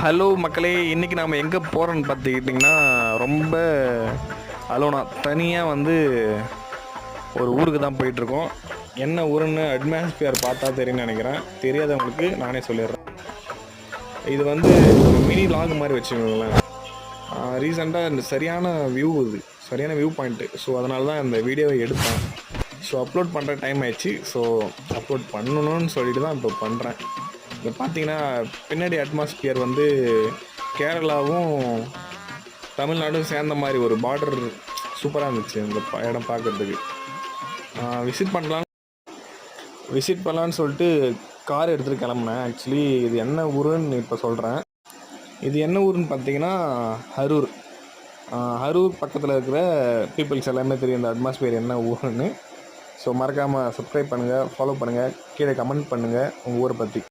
Hello மக்களே, இன்றைக்கி நாம் எங்கே போகிறோன்னு பார்த்துக்கிட்டிங்கன்னா ரொம்ப அலோனா தனியாக ஒரு ஊருக்கு தான் போயிட்டுருக்கோம். என்ன ஊருன்னு அட்மாஸ்பியர் பார்த்தா தெரியும்னு நினைக்கிறேன். தெரியாதவங்களுக்கு நானே சொல்லிடுறேன். இது ஒரு மினி லாக் மாதிரி வச்சுக்கோங்களேன். ரீசெண்டாக இந்த சரியான வியூ பாயிண்ட்டு. ஸோ அதனால தான் இந்த வீடியோவை எடுத்தேன். ஸோ அப்லோட் பண்ணுற டைம் ஆயிடுச்சு. ஸோ அப்லோட் பண்ணணும்னு சொல்லிட்டு தான் இப்போ பண்ணுறேன். இப்போ பார்த்தீங்கன்னா பின்னாடி அட்மாஸ்பியர் கேரளாவும் தமிழ்நாடும் சேர்ந்த மாதிரி ஒரு பார்டர் சூப்பராக இருந்துச்சு. இந்த இடம் பார்க்குறதுக்கு விசிட் பண்ணலான்னு சொல்லிட்டு கார் எடுத்துகிட்டு கிளம்புனேன். ஆக்சுவலி இது என்ன ஊருன்னு இப்போ சொல்கிறேன். இது என்ன ஊருன்னு பார்த்தீங்கன்னா அரூர் பக்கத்தில் இருக்கிற பீப்புள்ஸ் எல்லாமே தெரியும் இந்த அட்மாஸ்பியர் என்ன ஊருன்னு. ஸோ மறக்காமல் சப்ஸ்கிரைப் பண்ணுங்கள், ஃபாலோ பண்ணுங்கள், கீழே கமெண்ட் பண்ணுங்கள் உங்கள் ஊரை பற்றி.